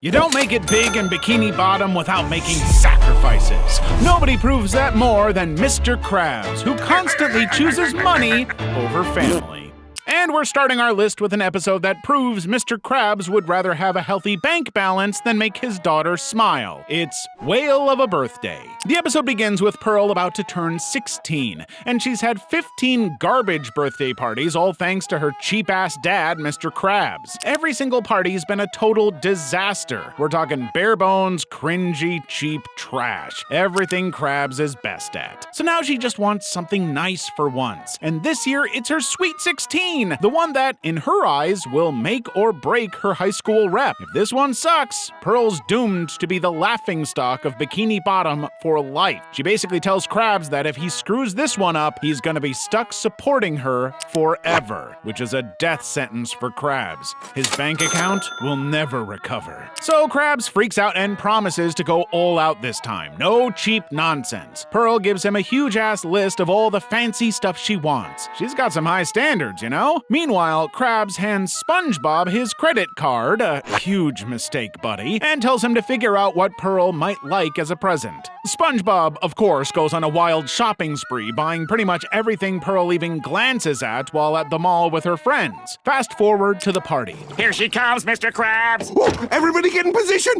You don't make it big in Bikini Bottom without making sacrifices. Nobody proves that more than Mr. Krabs, who constantly chooses money over family. And we're starting our list with an episode that proves Mr. Krabs would rather have a healthy bank balance than make his daughter smile. It's Whale of a Birthday. The episode begins with Pearl about to turn 16, and she's had 15 garbage birthday parties, all thanks to her cheap-ass dad, Mr. Krabs. Every single party's been a total disaster. We're talking bare bones, cringy, cheap trash. Everything Krabs is best at. So now she just wants something nice for once. And this year, it's her Sweet 16. The one that, in her eyes, will make or break her high school rep. If this one sucks, Pearl's doomed to be the laughingstock of Bikini Bottom for life. She basically tells Krabs that if he screws this one up, he's gonna be stuck supporting her forever, which is a death sentence for Krabs. His bank account will never recover. So Krabs freaks out and promises to go all out this time. No cheap nonsense. Pearl gives him a huge-ass list of all the fancy stuff she wants. She's got some high standards, you know? Meanwhile, Krabs hands SpongeBob his credit card, a huge mistake, buddy, and tells him to figure out what Pearl might like as a present. SpongeBob, of course, goes on a wild shopping spree, buying pretty much everything Pearl even glances at while at the mall with her friends. Fast forward to the party. Here she comes, Mr. Krabs! Whoa, everybody get in position!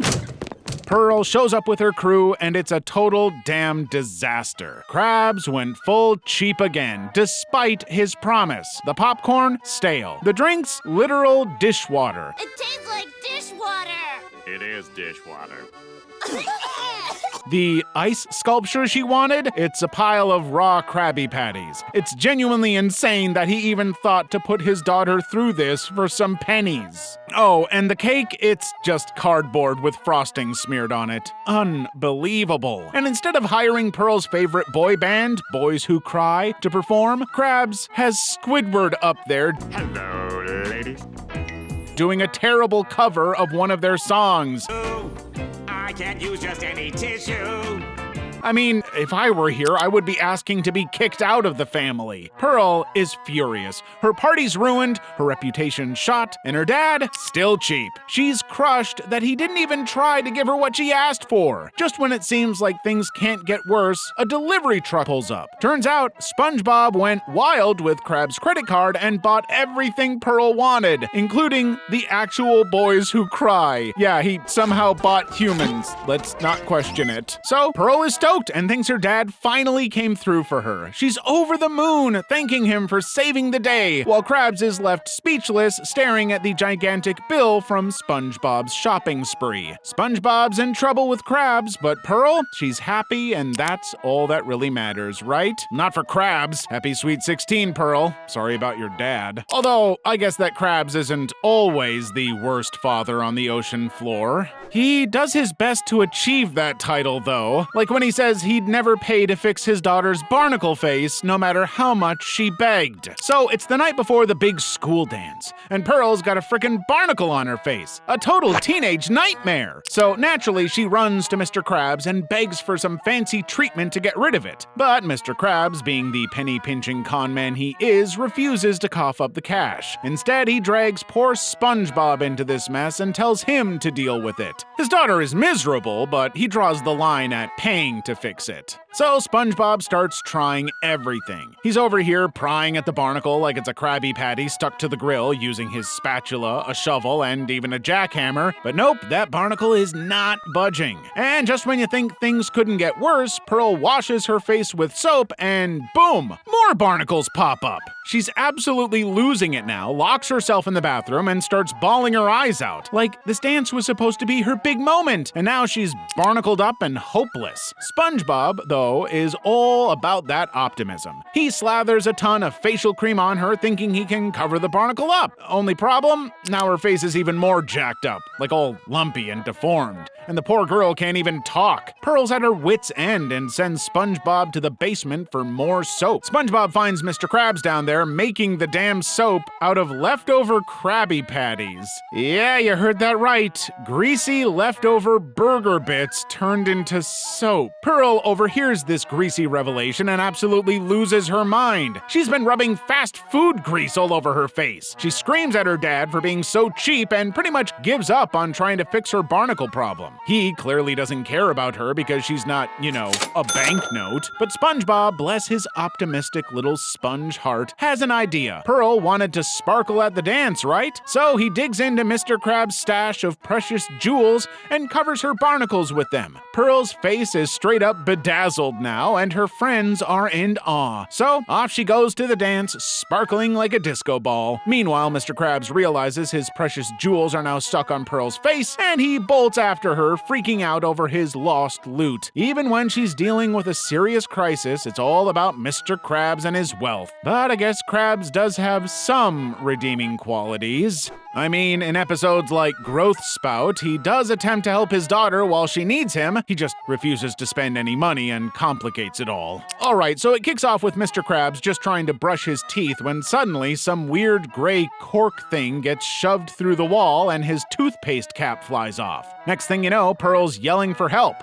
Pearl shows up with her crew, and it's a total damn disaster. Krabs went full cheap again, despite his promise. The popcorn, stale. The drinks, literal dishwater. It tastes like dishwater. It is dishwater. The ice sculpture she wanted? It's a pile of raw Krabby Patties. It's genuinely insane that he even thought to put his daughter through this for some pennies. Oh, and the cake? It's just cardboard with frosting smeared on it. Unbelievable. And instead of hiring Pearl's favorite boy band, Boys Who Cry, to perform, Krabs has Squidward up there Hello, ladies. doing a terrible cover of one of their songs. I can't use just any tissue. I mean, if I were here, I would be asking to be kicked out of the family. Pearl is furious. Her party's ruined, her reputation shot, and her dad still cheap. She's crushed that he didn't even try to give her what she asked for. Just when it seems like things can't get worse, a delivery truck pulls up. Turns out, SpongeBob went wild with Krabs' credit card and bought everything Pearl wanted, including the actual Boys Who Cry. Yeah, he somehow bought humans. Let's not question it. So, Pearl is stoked and thinks her dad finally came through for her. She's over the moon, thanking him for saving the day, while Krabs is left speechless, staring at the gigantic bill from SpongeBob's shopping spree. SpongeBob's in trouble with Krabs, but Pearl, she's happy, and that's all that really matters, right? Not for Krabs. Happy Sweet 16, Pearl. Sorry about your dad. Although, I guess that Krabs isn't always the worst father on the ocean floor. He does his best to achieve that title, though. Like when he says he'd never pay to fix his daughter's barnacle face, no matter how much she begged. So it's the night before the big school dance, and Pearl's got a frickin' barnacle on her face. A total teenage nightmare. So naturally, she runs to Mr. Krabs and begs for some fancy treatment to get rid of it. But Mr. Krabs, being the penny-pinching con man he is, refuses to cough up the cash. Instead, he drags poor SpongeBob into this mess and tells him to deal with it. His daughter is miserable, but he draws the line at paying to fix it. So SpongeBob starts trying everything. He's over here prying at the barnacle like it's a Krabby Patty stuck to the grill using his spatula, a shovel, and even a jackhammer. But nope, that barnacle is not budging. And just when you think things couldn't get worse, Pearl washes her face with soap and boom, more barnacles pop up. She's absolutely losing it now, locks herself in the bathroom, and starts bawling her eyes out. Like this dance was supposed to be her big moment, and now she's barnacled up and hopeless. SpongeBob, though, is all about that optimism. He slathers a ton of facial cream on her, thinking he can cover the barnacle up. Only problem? Now her face is even more jacked up, like all lumpy and deformed. and the poor girl can't even talk. Pearl's at her wit's end and sends SpongeBob to the basement for more soap. SpongeBob finds Mr. Krabs down there making the damn soap out of leftover Krabby Patties. Yeah, you heard that right. Greasy leftover burger bits turned into soap. Pearl overhears this greasy revelation and absolutely loses her mind. She's been rubbing fast food grease all over her face. She screams at her dad for being so cheap and pretty much gives up on trying to fix her barnacle problem. He clearly doesn't care about her because she's not, a banknote. But SpongeBob, bless his optimistic little sponge heart, has an idea. Pearl wanted to sparkle at the dance, right? So he digs into Mr. Krabs' stash of precious jewels and covers her barnacles with them. Pearl's face is straight up bedazzled now, and her friends are in awe. So off she goes to the dance, sparkling like a disco ball. Meanwhile, Mr. Krabs realizes his precious jewels are now stuck on Pearl's face, and he bolts after her, freaking out over his lost loot. Even when she's dealing with a serious crisis, it's all about Mr. Krabs and his wealth. But I guess Krabs does have some redeeming qualities. I mean, in episodes like Growth Spout, he does attempt to help his daughter while she needs him. He just refuses to spend any money and complicates it all. Alright, so it kicks off with Mr. Krabs just trying to brush his teeth when suddenly some weird gray cork thing gets shoved through the wall and his toothpaste cap flies off. Next thing you know, Pearl's yelling for help.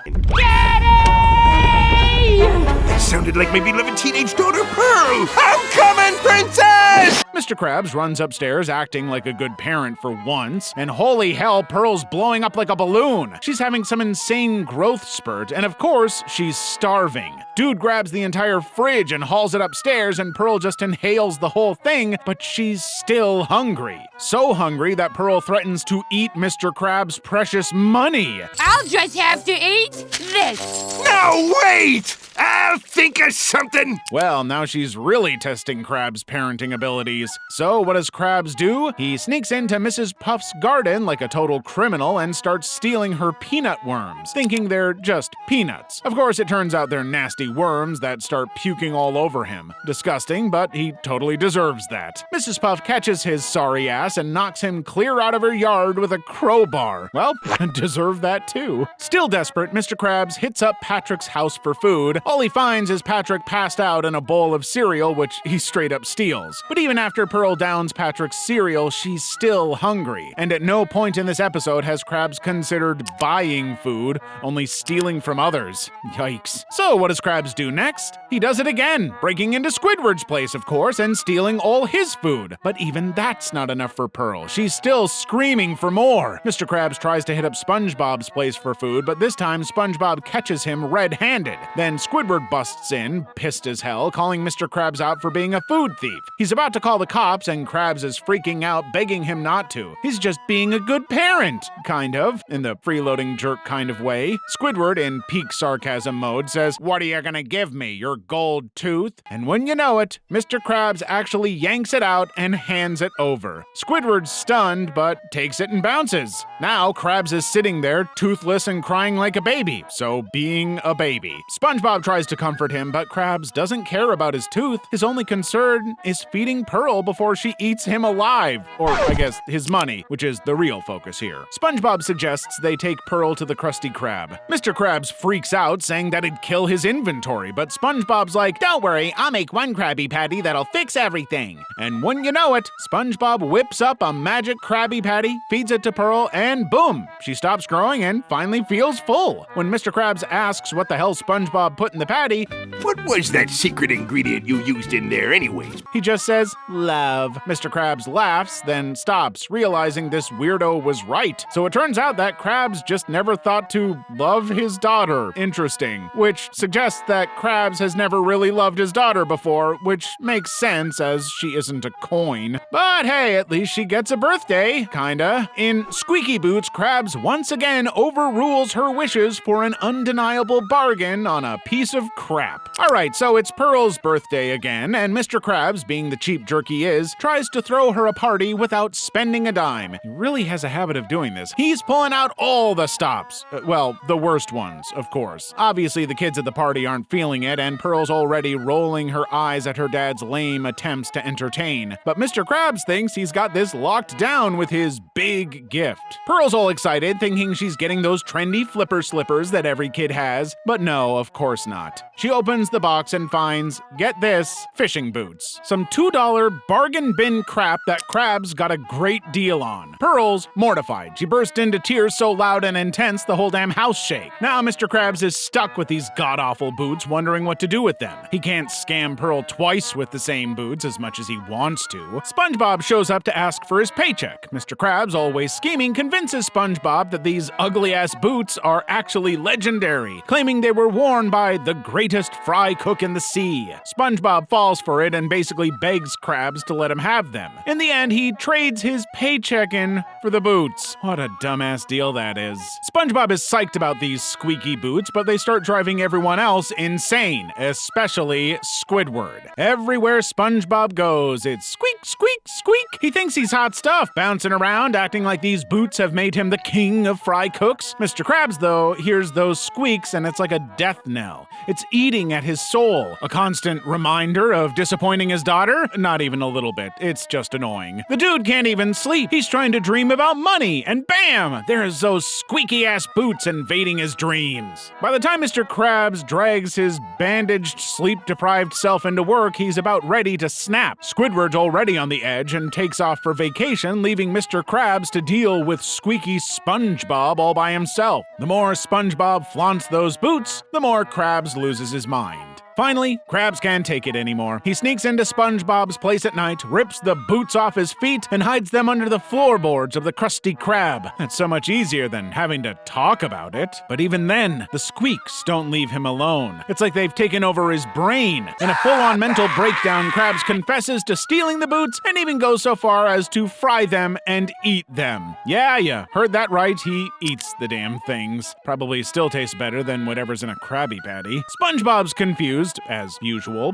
That sounded like my beloved teenage daughter, Pearl! I'm coming, princess! Mr. Krabs runs upstairs acting like a good parent for once, and holy hell, Pearl's blowing up like a balloon. She's having some insane growth spurt, and of course, she's starving. Dude grabs the entire fridge and hauls it upstairs, and Pearl just inhales the whole thing, but she's still hungry. So hungry that Pearl threatens to eat Mr. Krabs' precious money. I'll just have to eat this. No, wait! I'll think of something! Well, now she's really testing Krabs' parenting abilities. So what does Krabs do? He sneaks into Mrs. Puff's garden like a total criminal and starts stealing her peanut worms, thinking they're just peanuts. Of course, it turns out they're nasty worms that start puking all over him. Disgusting, but he totally deserves that. Mrs. Puff catches his sorry ass and knocks him clear out of her yard with a crowbar. Well, deserve that too. Still desperate, Mr. Krabs hits up Patrick's house for food. All he finds is Patrick passed out in a bowl of cereal, which he straight up steals. But even after Pearl downs Patrick's cereal, she's still hungry. And at no point in this episode has Krabs considered buying food, only stealing from others. Yikes. So what does Krabs do next? He does it again, breaking into Squidward's place, of course, and stealing all his food. But even that's not enough for Pearl. She's still screaming for more. Mr. Krabs tries to hit up SpongeBob's place for food, but this time SpongeBob catches him red-handed. Then Squidward busts in, pissed as hell, calling Mr. Krabs out for being a food thief. He's about to call the cops, and Krabs is freaking out, begging him not to. He's just being a good parent, kind of, in the freeloading jerk kind of way. Squidward, in peak sarcasm mode, says, "What are you gonna give me, your gold tooth?" And when you know it, Mr. Krabs actually yanks it out and hands it over. Squidward's stunned, but takes it and bounces. Now, Krabs is sitting there, toothless and crying like a baby, so being a baby. SpongeBob tries to comfort him, but Krabs doesn't care about his tooth. His only concern is feeding Pearl before she eats him alive. Or, I guess, his money, which is the real focus here. SpongeBob suggests they take Pearl to the Krusty Krab. Mr. Krabs freaks out, saying that it'd kill his inventory, but SpongeBob's like, "Don't worry, I'll make one Krabby Patty that'll fix everything." And when you know it, SpongeBob whips up a magic Krabby Patty, feeds it to Pearl, and boom, she stops growing and finally feels full. When Mr. Krabs asks what the hell SpongeBob put in the patty, What was that secret ingredient you used in there anyways? he just says, "Love." Mr. Krabs laughs, then stops, realizing this weirdo was right. So it turns out that Krabs just never thought to love his daughter. Interesting. Which suggests that Krabs has never really loved his daughter before, which makes sense as she isn't a coin. But hey, at least she gets a birthday, kinda. In Squeaky Boots, Krabs once again overrules her wishes for an undeniable bargain on a piece piece of crap. Alright, so it's Pearl's birthday again, and Mr. Krabs, being the cheap jerk he is, tries to throw her a party without spending a dime. He really has a habit of doing this. He's pulling out all the stops. Well, the worst ones, of course. Obviously, the kids at the party aren't feeling it, and Pearl's already rolling her eyes at her dad's lame attempts to entertain. But Mr. Krabs thinks he's got this locked down with his big gift. Pearl's all excited, thinking she's getting those trendy flipper slippers that every kid has, but no, of course not. She opens the box and finds, get this, fishing boots. Some $2 bargain bin crap that Krabs got a great deal on. Pearl's mortified. She burst into tears so loud and intense the whole damn house shake. Now Mr. Krabs is stuck with these god-awful boots, wondering what to do with them. He can't scam Pearl twice with the same boots as much as he wants to. SpongeBob shows up to ask for his paycheck. Mr. Krabs, always scheming, convinces SpongeBob that these ugly-ass boots are actually legendary, claiming they were worn by the greatest fry cook in the sea. SpongeBob falls for it and basically begs Krabs to let him have them. In the end, he trades his paycheck in for the boots. What a dumbass deal that is. SpongeBob is psyched about these squeaky boots, but they start driving everyone else insane, especially Squidward. Everywhere SpongeBob goes, it's squeak, squeak, squeak. He thinks he's hot stuff, bouncing around, acting like these boots have made him the king of fry cooks. Mr. Krabs, though, hears those squeaks and it's like a death knell. It's eating at his soul. A constant reminder of disappointing his daughter? Not even a little bit. It's just annoying. The dude can't even sleep. He's trying to dream about money, and bam! There's those squeaky-ass boots invading his dreams. By the time Mr. Krabs drags his bandaged, sleep-deprived self into work, he's about ready to snap. Squidward's already on the edge and takes off for vacation, leaving Mr. Krabs to deal with squeaky SpongeBob all by himself. The more SpongeBob flaunts those boots, the more Krabs loses his mind. Finally, Krabs can't take it anymore. He sneaks into SpongeBob's place at night, rips the boots off his feet, and hides them under the floorboards of the Krusty Krab. That's so much easier than having to talk about it. But even then, the squeaks don't leave him alone. It's like they've taken over his brain. In a full-on mental breakdown, Krabs confesses to stealing the boots and even goes so far as to fry them and eat them. Yeah, you heard that right. He eats the damn things. Probably still tastes better than whatever's in a Krabby Patty. SpongeBob's confused, as usual.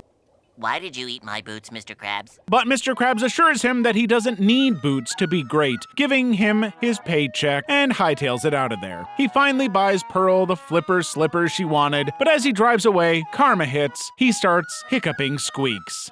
Why did you eat my boots, Mr. Krabs? But Mr. Krabs assures him that he doesn't need boots to be great, giving him his paycheck and hightails it out of there. He finally buys Pearl the flipper slippers she wanted, but as he drives away, karma hits. He starts hiccuping squeaks.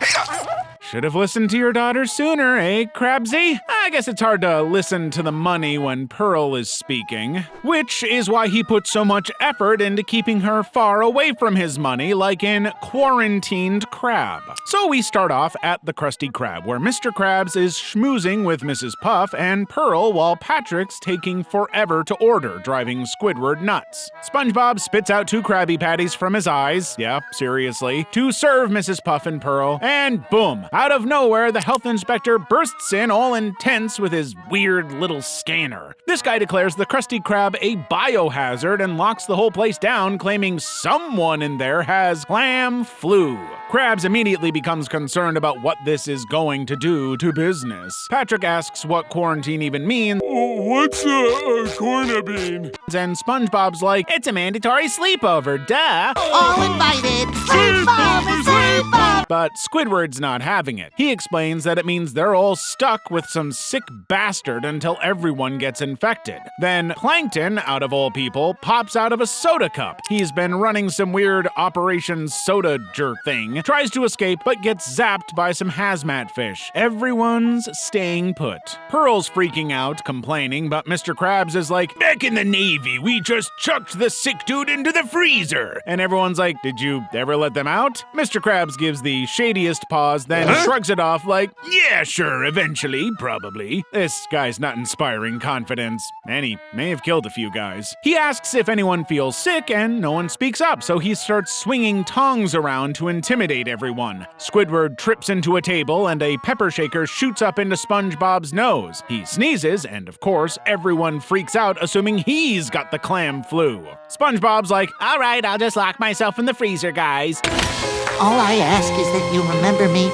Should have listened to your daughter sooner, eh, Krabsy? I guess it's hard to listen to the money when Pearl is speaking, which is why he puts so much effort into keeping her far away from his money, like in Quarantined Crab. So we start off at the Krusty Krab, where Mr. Krabs is schmoozing with Mrs. Puff and Pearl while Patrick's taking forever to order, driving Squidward nuts. SpongeBob spits out 2 Krabby Patties from his eyes, yeah, seriously, to serve Mrs. Puff and Pearl, and boom! Out of nowhere, the health inspector bursts in all intense with his weird little scanner. This guy declares the Krusty Krab a biohazard and locks the whole place down, claiming someone in there has clam flu. Krabs immediately becomes concerned about what this is going to do to business. Patrick asks what quarantine even means. What's a corna bean? And SpongeBob's like, it's a mandatory sleepover, duh. All invited! Sleepover, sleepover! But Squidward's not having it. He explains that it means they're all stuck with some sick bastard until everyone gets infected. Then Plankton, out of all people, pops out of a soda cup. He's been running some weird Operation Soda Jerk thing, tries to escape, but gets zapped by some hazmat fish. Everyone's staying put. Pearl's freaking out, complaining, but Mr. Krabs is like, back in the Navy, we just chucked the sick dude into the freezer. And everyone's like, did you ever let them out? Mr. Krabs gives the shadiest pause, then shrugs it off like, yeah, sure, eventually, probably. This guy's not inspiring confidence, and he may have killed a few guys. He asks if anyone feels sick, and no one speaks up, so he starts swinging tongs around to intimidate everyone. Squidward trips into a table, and a pepper shaker shoots up into SpongeBob's nose. He sneezes, and of course, everyone freaks out, assuming he's got the clam flu. SpongeBob's like, all right, I'll just lock myself in the freezer, guys. All I ask is that you remember me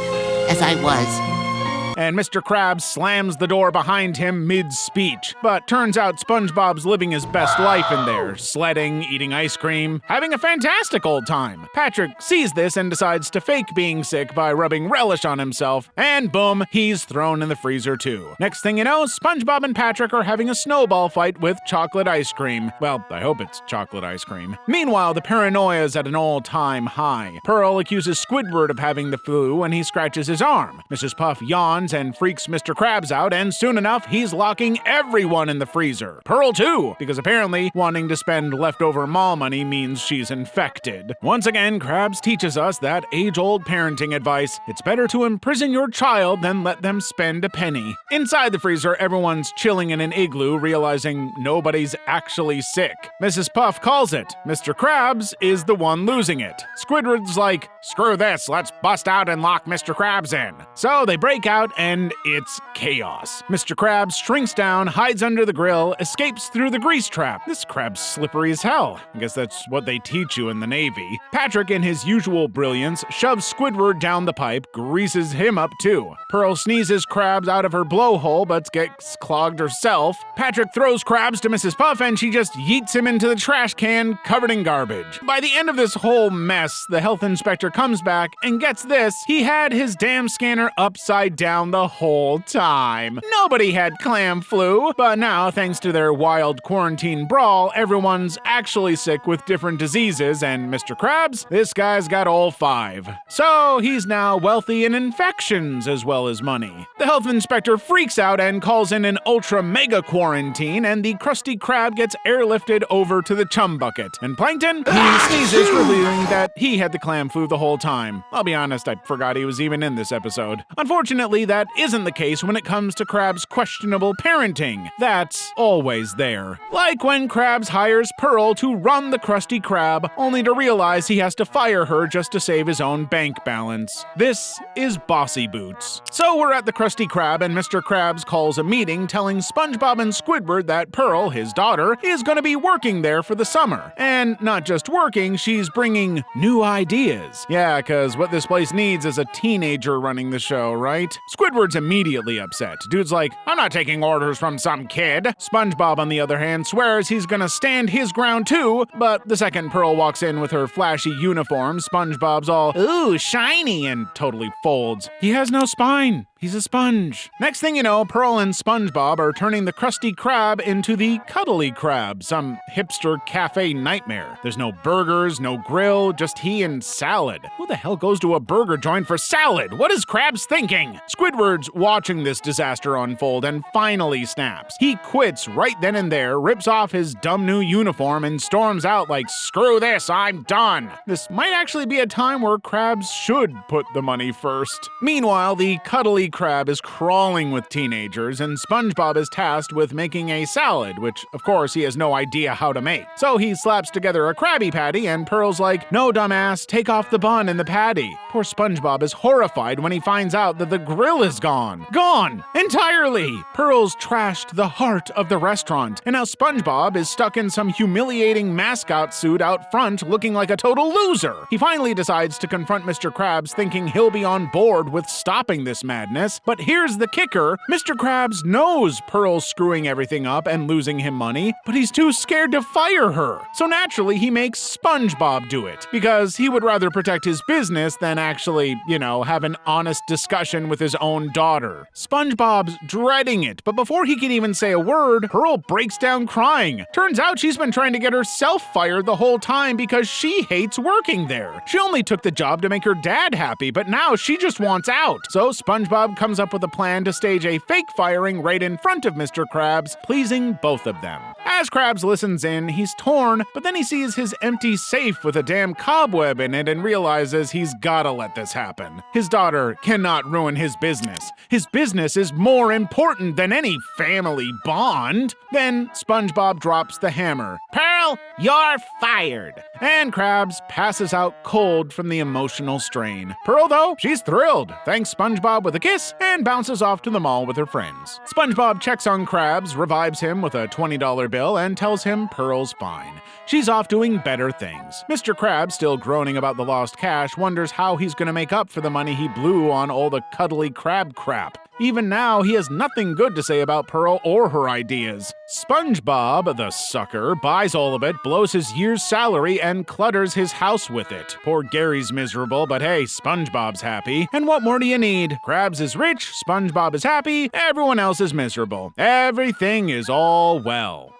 as I was. and Mr. Krabs slams the door behind him mid-speech. But turns out SpongeBob's living his best life in there, sledding, eating ice cream, having a fantastic old time. Patrick sees this and decides to fake being sick by rubbing relish on himself, and boom, he's thrown in the freezer too. Next thing you know, SpongeBob and Patrick are having a snowball fight with chocolate ice cream. Well, I hope it's chocolate ice cream. Meanwhile, the paranoia's at an all-time high. Pearl accuses Squidward of having the flu and he scratches his arm. Mrs. Puff yawns and freaks Mr. Krabs out, and soon enough, he's locking everyone in the freezer. Pearl too, because apparently wanting to spend leftover mall money means she's infected. Once again, Krabs teaches us that age-old parenting advice: it's better to imprison your child than let them spend a penny. Inside the freezer, everyone's chilling in an igloo, realizing nobody's actually sick. Mrs. Puff calls it. Mr. Krabs is the one losing it. Squidward's like, screw this, let's bust out and lock Mr. Krabs in. So they break out and it's chaos. Mr. Krabs shrinks down, hides under the grill, escapes through the grease trap. This crab's slippery as hell. I guess that's what they teach you in the Navy. Patrick, in his usual brilliance, shoves Squidward down the pipe, greases him up too. Pearl sneezes Krabs out of her blowhole but gets clogged herself. Patrick throws Krabs to Mrs. Puff and she just yeets him into the trash can covered in garbage. By the end of this whole mess, the health inspector comes back and gets this: he had his damn scanner upside down the whole time. Nobody had clam flu, but now, thanks to their wild quarantine brawl, everyone's actually sick with different diseases, and Mr. Krabs, this guy's got all 5. So he's now wealthy in infections as well as money. The health inspector freaks out and calls in an ultra-mega quarantine, and the Krusty Krab gets airlifted over to the chum bucket. And Plankton, he sneezes, revealing that he had the clam flu the whole time. I'll be honest, I forgot he was even in this episode. Unfortunately, that isn't the case when it comes to Krabs' questionable parenting. That's always there. Like when Krabs hires Pearl to run the Krusty Krab, only to realize he has to fire her just to save his own bank balance. This is bossy boots. So we're at the Krusty Krab, and Mr. Krabs calls a meeting telling SpongeBob and Squidward that Pearl, his daughter, is going to be working there for the summer. And not just working, she's bringing new ideas. Yeah, because what this place needs is a teenager running the show, right? Squidward's immediately upset. Dude's like, I'm not taking orders from some kid. SpongeBob, on the other hand, swears he's gonna stand his ground too, but the second Pearl walks in with her flashy uniform, SpongeBob's all, ooh, shiny, and totally folds. He has no spine. He's a sponge. Next thing you know, Pearl and SpongeBob are turning the Krusty Krab into the Cuddly Krab, some hipster cafe nightmare. There's no burgers, no grill, just he and salad. Who the hell goes to a burger joint for salad? What is Krabs thinking? Squidward's watching this disaster unfold and finally snaps. He quits right then and there, rips off his dumb new uniform, and storms out like, screw this, I'm done. This might actually be a time where Krabs should put the money first. Meanwhile, the Cuddly Krab is crawling with teenagers, and SpongeBob is tasked with making a salad, which, of course, he has no idea how to make. So he slaps together a Krabby Patty, and Pearl's like, no, dumbass, take off the bun and the patty. Poor SpongeBob is horrified when he finds out that the grill is gone. Gone! Entirely! Pearl's trashed the heart of the restaurant, and now SpongeBob is stuck in some humiliating mascot suit out front looking like a total loser. He finally decides to confront Mr. Krabs, thinking he'll be on board with stopping this madness. But here's the kicker: Mr. Krabs knows Pearl's screwing everything up and losing him money, but he's too scared to fire her. So naturally, he makes SpongeBob do it, because he would rather protect his business than actually, have an honest discussion with his own daughter. SpongeBob's dreading it, but before he can even say a word, Pearl breaks down crying. Turns out she's been trying to get herself fired the whole time because she hates working there. She only took the job to make her dad happy, but now she just wants out. So SpongeBob comes up with a plan to stage a fake firing right in front of Mr. Krabs, pleasing both of them. As Krabs listens in, he's torn, but then he sees his empty safe with a damn cobweb in it and realizes he's gotta let this happen. His daughter cannot ruin his business. His business is more important than any family bond. Then SpongeBob drops the hammer. Pearl, you're fired. And Krabs passes out cold from the emotional strain. Pearl, though, she's thrilled, thanks SpongeBob with a kiss, and bounces off to the mall with her friends. SpongeBob checks on Krabs, revives him with a $20 bill, and tells him Pearl's fine. She's off doing better things. Mr. Krabs, still groaning about the lost cash, wonders how he's gonna make up for the money he blew on all the cuddly crab crap. Even now, he has nothing good to say about Pearl or her ideas. SpongeBob, the sucker, buys all of it, blows his year's salary, and clutters his house with it. Poor Gary's miserable, but hey, SpongeBob's happy. And what more do you need? Krabs is rich, SpongeBob is happy, everyone else is miserable. Everything is all well.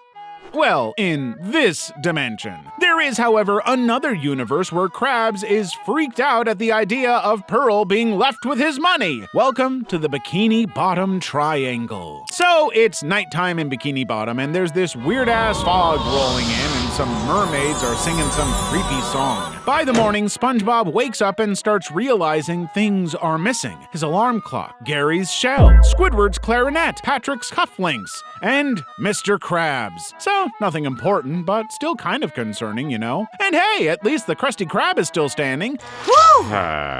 Well, in this dimension. There is, however, another universe where Krabs is freaked out at the idea of Pearl being left with his money. Welcome to the Bikini Bottom Triangle. So, it's nighttime in Bikini Bottom, and there's this weird-ass fog rolling in, and some mermaids are singing some creepy song. By the morning, SpongeBob wakes up and starts realizing things are missing. His alarm clock, Gary's shell, Squidward's clarinet, Patrick's cufflinks, and Mr. Krabs. So, nothing important, but still kind of concerning, you know? And hey, at least the Krusty Krab is still standing. Woo!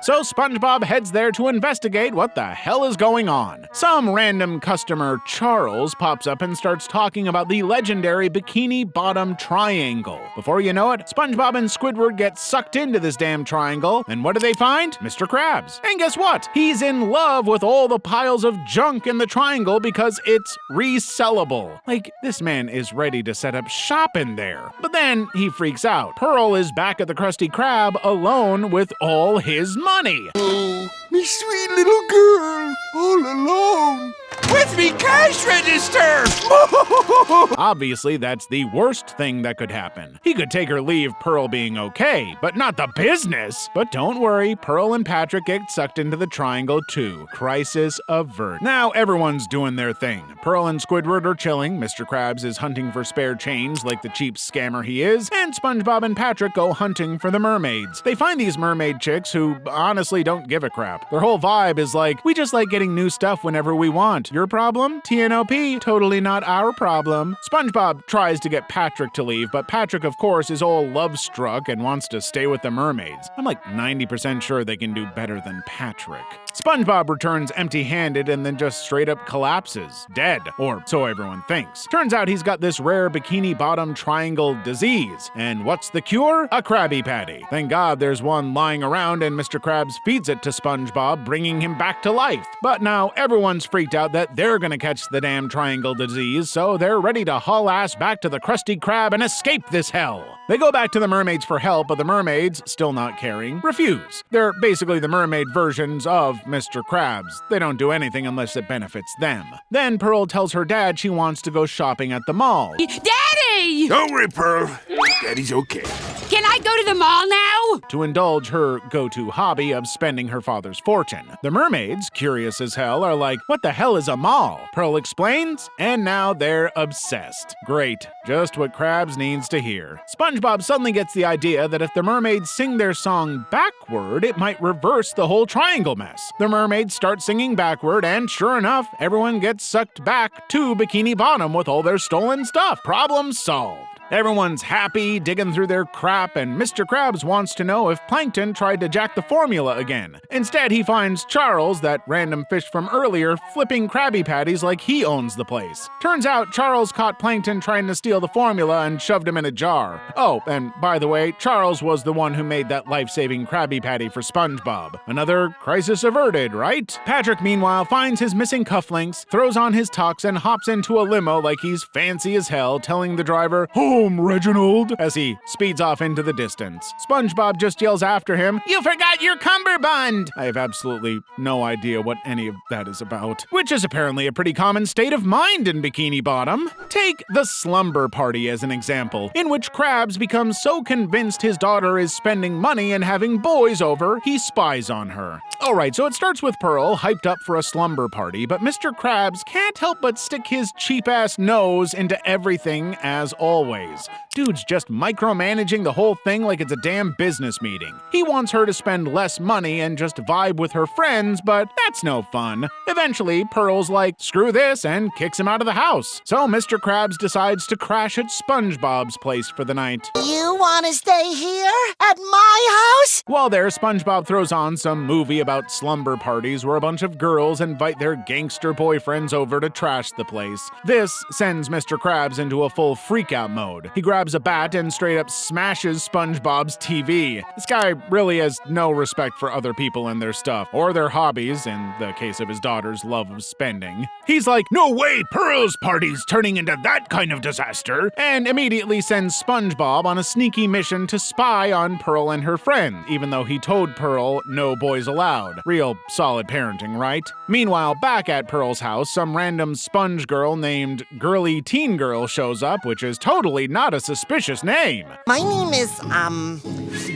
So SpongeBob heads there to investigate what the hell is going on. Some random customer, Charles, pops up and starts talking about the legendary Bikini Bottom Triangle. Before you know it, SpongeBob and Squidward get sucked into this damn triangle, and what do they find? Mr. Krabs. And guess what? He's in love with all the piles of junk in the triangle because it's resellable. Like, this man is ready to set up shop in there. But then he freaks out. Pearl is back at the Krusty Krab alone with all his money. Oh, me sweet little girl, all alone. With me cash register! Obviously, that's the worst thing that could happen. He could take or leave Pearl being okay, but not the business. But don't worry, Pearl and Patrick get sucked into the triangle too. Crisis avert. Now everyone's doing their thing. Pearl and Squidward are chilling, Mr. Krabs is hunting for spare change like the cheap scammer he is, and SpongeBob and Patrick go hunting for the mermaids. They find these mermaid chicks who honestly don't give a crap. Their whole vibe is like, we just like getting new stuff whenever we want. Your problem? TNOP, totally not our problem. SpongeBob tries to get Patrick to leave, but Patrick, of course, is all love-struck and wants to stay with the mermaids. I'm like 90% sure they can do better than Patrick. SpongeBob returns empty-handed and then just straight up collapses, dead, or so everyone thinks. Turns out he's got this rare Bikini Bottom Triangle disease. And what's the cure? A Krabby Patty. Thank God there's one lying around and Mr. Krabs feeds it to SpongeBob, bringing him back to life. But now everyone's freaked out that they're gonna catch the damn triangle disease, so they're ready to haul ass back to the Krusty Krab and escape this hell. They go back to the mermaids for help, but the mermaids, still not caring, refuse. They're basically the mermaid versions of Mr. Krabs. They don't do anything unless it benefits them. Then Pearl tells her dad she wants to go shopping at the mall. Daddy! Don't worry, Pearl. Daddy's okay. Can I go to the mall now? To indulge her go-to hobby of spending her father's fortune. The mermaids, curious as hell, are like, what the hell is a mall? Pearl explains, and now they're obsessed. Great, just what Krabs needs to hear. SpongeBob suddenly gets the idea that if the mermaids sing their song backward, it might reverse the whole triangle mess. The mermaids start singing backward, and sure enough, everyone gets sucked back to Bikini Bottom with all their stolen stuff. Problem solved. Everyone's happy, digging through their crap, and Mr. Krabs wants to know if Plankton tried to jack the formula again. Instead, he finds Charles, that random fish from earlier, flipping Krabby Patties like he owns the place. Turns out Charles caught Plankton trying to steal the formula and shoved him in a jar. Oh, and by the way, Charles was the one who made that life-saving Krabby Patty for SpongeBob. Another crisis averted, right? Patrick, meanwhile, finds his missing cufflinks, throws on his tux, and hops into a limo like he's fancy as hell, telling the driver, "Home, Reginald," as he speeds off into the distance. SpongeBob just yells after him, "You forgot your cummerbund!" I have absolutely no idea what any of that is about, which is apparently a pretty common state of mind in Bikini Bottom. Take the slumber party as an example, in which Krabs becomes so convinced his daughter is spending money and having boys over, he spies on her. Alright, so it starts with Pearl, hyped up for a slumber party, but Mr. Krabs can't help but stick his cheap-ass nose into everything as always. boys. Dude's just micromanaging the whole thing like it's a damn business meeting. He wants her to spend less money and just vibe with her friends, but that's no fun. Eventually, Pearl's like, screw this, and kicks him out of the house. So Mr. Krabs decides to crash at SpongeBob's place for the night. You want to stay here at my house? While there, SpongeBob throws on some movie about slumber parties where a bunch of girls invite their gangster boyfriends over to trash the place. This sends Mr. Krabs into a full freakout mode. He grabs a bat and straight up smashes SpongeBob's TV. This guy really has no respect for other people and their stuff, or their hobbies, in the case of his daughter's love of spending. He's like, "No way, Pearl's party's turning into that kind of disaster," and immediately sends SpongeBob on a sneaky mission to spy on Pearl and her friend, even though he told Pearl no boys allowed. Real solid parenting, right? Meanwhile, back at Pearl's house, some random sponge girl named Girly Teen Girl shows up, which is totally not a suspicious name. My name is,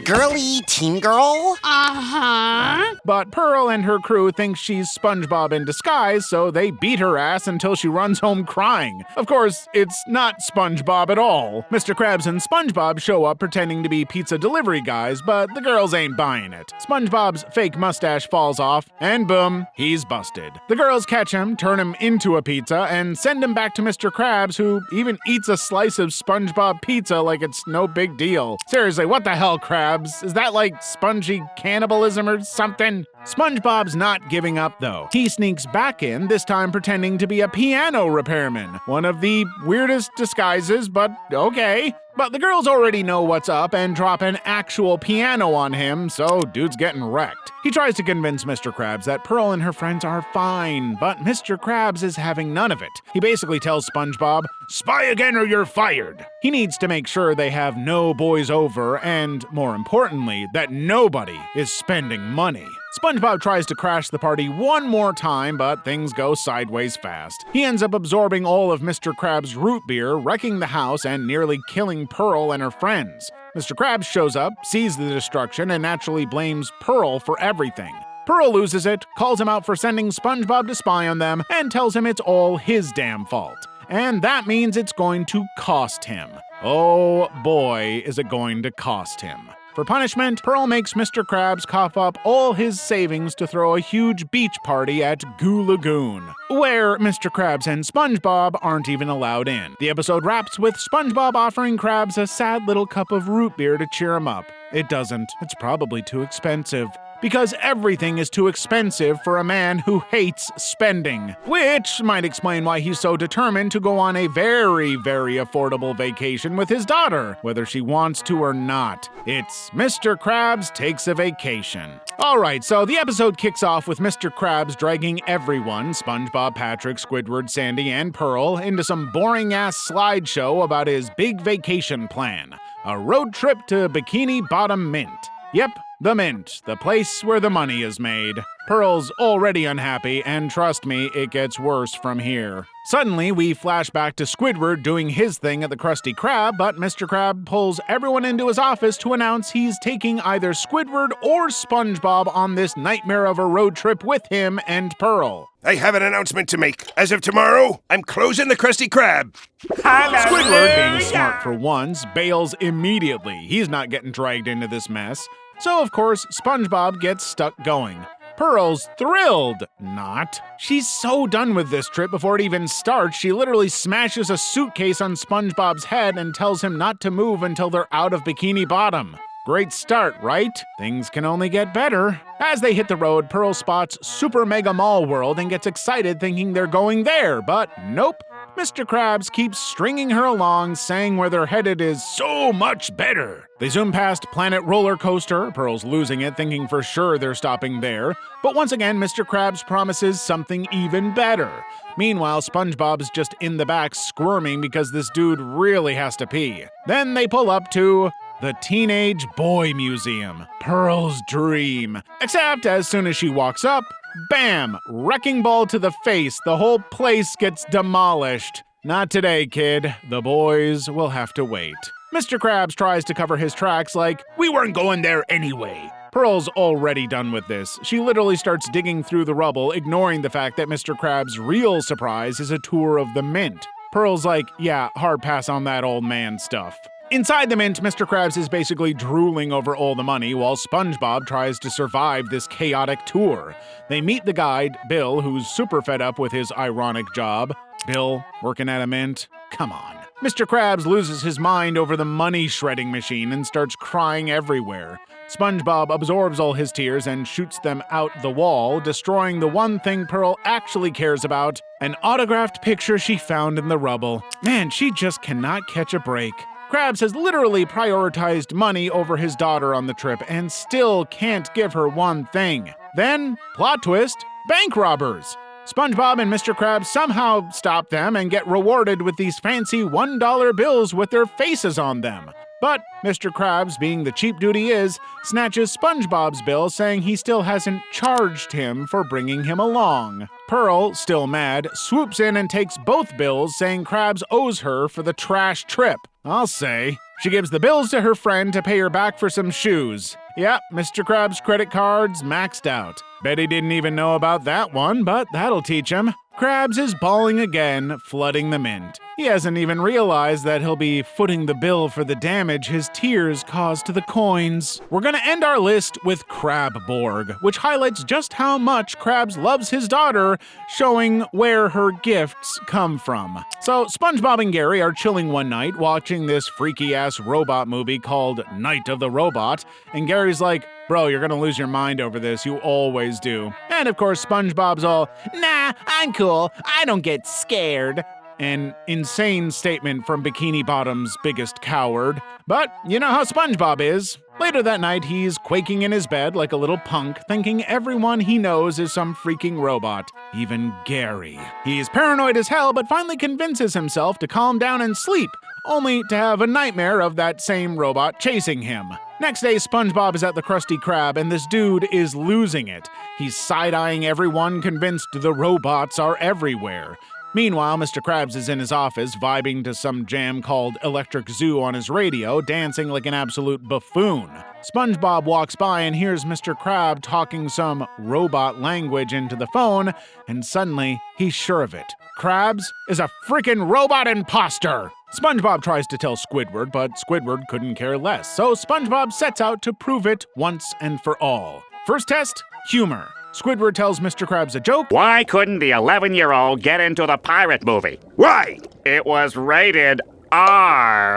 Girly Teen Girl. Uh-huh. But Pearl and her crew think she's SpongeBob in disguise, so they beat her ass until she runs home crying. Of course, it's not SpongeBob at all. Mr. Krabs and SpongeBob show up pretending to be pizza delivery guys, but the girls ain't buying it. SpongeBob's fake mustache falls off, and boom, he's busted. The girls catch him, turn him into a pizza, and send him back to Mr. Krabs, who even eats a slice of SpongeBob pizza like it's no big deal. Seriously, what the hell, Krabs? Is that like spongy cannibalism or something? SpongeBob's not giving up, though. He sneaks back in, this time pretending to be a piano repairman. One of the weirdest disguises, but okay. But the girls already know what's up and drop an actual piano on him, so dude's getting wrecked. He tries to convince Mr. Krabs that Pearl and her friends are fine, but Mr. Krabs is having none of it. He basically tells SpongeBob, "Spy again or you're fired." He needs to make sure they have no boys over, and more importantly, that nobody is spending money. SpongeBob tries to crash the party one more time, but things go sideways fast. He ends up absorbing all of Mr. Krabs' root beer, wrecking the house, and nearly killing Pearl and her friends. Mr. Krabs shows up, sees the destruction, and naturally blames Pearl for everything. Pearl loses it, calls him out for sending SpongeBob to spy on them, and tells him it's all his damn fault. And that means it's going to cost him. Oh boy, is it going to cost him. For punishment, Pearl makes Mr. Krabs cough up all his savings to throw a huge beach party at Goo Lagoon, where Mr. Krabs and SpongeBob aren't even allowed in. The episode wraps with SpongeBob offering Krabs a sad little cup of root beer to cheer him up. It doesn't. It's probably too expensive. Because everything is too expensive for a man who hates spending. Which might explain why he's so determined to go on a very, very affordable vacation with his daughter, whether she wants to or not. It's Mr. Krabs Takes a Vacation. Alright, so the episode kicks off with Mr. Krabs dragging everyone, SpongeBob, Patrick, Squidward, Sandy, and Pearl, into some boring-ass slideshow about his big vacation plan. A road trip to Bikini Bottom Mint. Yep, the Mint, the place where the money is made. Pearl's already unhappy, and trust me, it gets worse from here. Suddenly, we flash back to Squidward doing his thing at the Krusty Krab, but Mr. Krab pulls everyone into his office to announce he's taking either Squidward or SpongeBob on this nightmare of a road trip with him and Pearl. I have an announcement to make. As of tomorrow, I'm closing the Krusty Krab. Squidward, being smart for once, bails immediately. He's not getting dragged into this mess. So, of course, SpongeBob gets stuck going. Pearl's thrilled. Not. She's so done with this trip before it even starts, she literally smashes a suitcase on SpongeBob's head and tells him not to move until they're out of Bikini Bottom. Great start, right? Things can only get better. As they hit the road, Pearl spots Super Mega Mall World and gets excited thinking they're going there, but nope. Mr. Krabs keeps stringing her along, saying where they're headed is so much better. They zoom past Planet Roller Coaster, Pearl's losing it, thinking for sure they're stopping there. But once again, Mr. Krabs promises something even better. Meanwhile, SpongeBob's just in the back squirming because this dude really has to pee. Then they pull up to the Teenage Boy Museum, Pearl's dream. Except as soon as she walks up, bam! Wrecking ball to the face, the whole place gets demolished. Not today, kid. The boys will have to wait. Mr. Krabs tries to cover his tracks like, "We weren't going there anyway." Pearl's already done with this. She literally starts digging through the rubble, ignoring the fact that Mr. Krabs' real surprise is a tour of the Mint. Pearl's like, yeah, hard pass on that old man stuff. Inside the mint, Mr. Krabs is basically drooling over all the money while SpongeBob tries to survive this chaotic tour. They meet the guide, Bill, who's super fed up with his ironic job. Bill, working at a mint? Come on. Mr. Krabs loses his mind over the money shredding machine and starts crying everywhere. SpongeBob absorbs all his tears and shoots them out the wall, destroying the one thing Pearl actually cares about, an autographed picture she found in the rubble. Man, she just cannot catch a break. Krabs has literally prioritized money over his daughter on the trip and still can't give her one thing. Then, plot twist, bank robbers. SpongeBob and Mr. Krabs somehow stop them and get rewarded with these fancy $1 bills with their faces on them. But Mr. Krabs, being the cheap dude he is, snatches SpongeBob's bill, saying he still hasn't charged him for bringing him along. Pearl, still mad, swoops in and takes both bills, saying Krabs owes her for the trash trip. I'll say. She gives the bills to her friend to pay her back for some shoes. Yep, Mr. Krabs' credit card's maxed out. Bet he didn't even know about that one, but that'll teach him. Krabs is bawling again, flooding the mint. He hasn't even realized that he'll be footing the bill for the damage his tears caused to the coins. We're gonna end our list with Crabborg, which highlights just how much Krabs loves his daughter, showing where her gifts come from. So SpongeBob and Gary are chilling one night watching this freaky-ass robot movie called Night of the Robot, and Gary's like, bro, you're gonna lose your mind over this, you always do. And of course, SpongeBob's all, nah, I'm cool, I don't get scared. An insane statement from Bikini Bottom's biggest coward. But you know how SpongeBob is. Later that night, he's quaking in his bed like a little punk, thinking everyone he knows is some freaking robot, even Gary. He's paranoid as hell, but finally convinces himself to calm down and sleep, only to have a nightmare of that same robot chasing him. Next day, SpongeBob is at the Krusty Krab, and this dude is losing it. He's side-eyeing everyone, convinced the robots are everywhere. Meanwhile, Mr. Krabs is in his office, vibing to some jam called Electric Zoo on his radio, dancing like an absolute buffoon. SpongeBob walks by and hears Mr. Krab talking some robot language into the phone, and suddenly, he's sure of it. Krabs is a freaking robot imposter! SpongeBob tries to tell Squidward, but Squidward couldn't care less, so SpongeBob sets out to prove it once and for all. First test, humor. Squidward tells Mr. Krabs a joke. Why couldn't the 11-year-old get into the pirate movie? Why? It was rated R.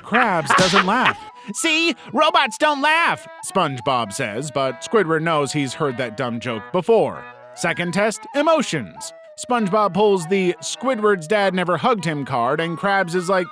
Krabs doesn't laugh. See? Robots don't laugh, SpongeBob says, but Squidward knows he's heard that dumb joke before. Second test, emotions. SpongeBob pulls the Squidward's dad never hugged him card, and Krabs is like,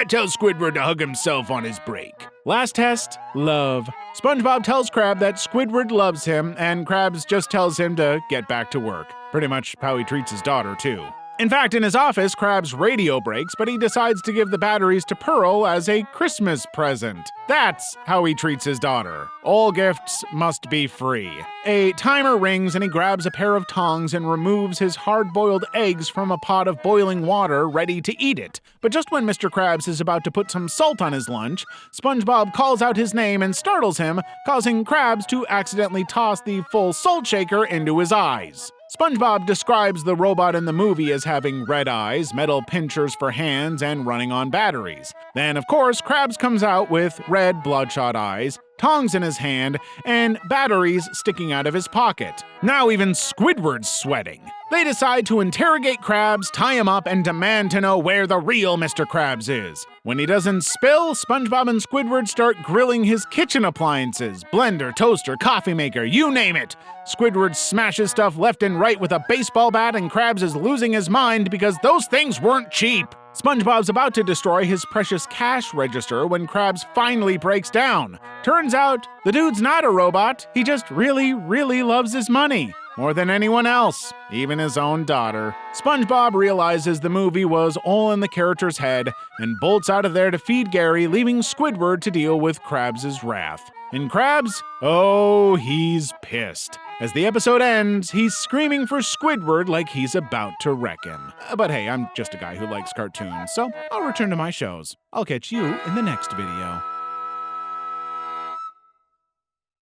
tell Squidward to hug himself on his break. Last test, love. SpongeBob tells Krab that Squidward loves him, and Krabs just tells him to get back to work. Pretty much how he treats his daughter, too. In fact, in his office, Krabs' radio breaks, but he decides to give the batteries to Pearl as a Christmas present. That's how he treats his daughter. All gifts must be free. A timer rings and he grabs a pair of tongs and removes his hard-boiled eggs from a pot of boiling water, ready to eat it. But just when Mr. Krabs is about to put some salt on his lunch, SpongeBob calls out his name and startles him, causing Krabs to accidentally toss the full salt shaker into his eyes. SpongeBob describes the robot in the movie as having red eyes, metal pinchers for hands, and running on batteries. Then, of course, Krabs comes out with red, bloodshot eyes, tongs in his hand, and batteries sticking out of his pocket. Now even Squidward's sweating. They decide to interrogate Krabs, tie him up, and demand to know where the real Mr. Krabs is. When he doesn't spill, SpongeBob and Squidward start grilling his kitchen appliances. Blender, toaster, coffee maker, you name it. Squidward smashes stuff left and right with a baseball bat, and Krabs is losing his mind because those things weren't cheap. SpongeBob's about to destroy his precious cash register when Krabs finally breaks down. Turns out, the dude's not a robot, he just really, really loves his money. More than anyone else, even his own daughter. SpongeBob realizes the movie was all in the character's head and bolts out of there to feed Gary, leaving Squidward to deal with Krabs' wrath. And Krabs? Oh, he's pissed. As the episode ends, he's screaming for Squidward like he's about to wreck him. But hey, I'm just a guy who likes cartoons, so I'll return to my shows. I'll catch you in the next video.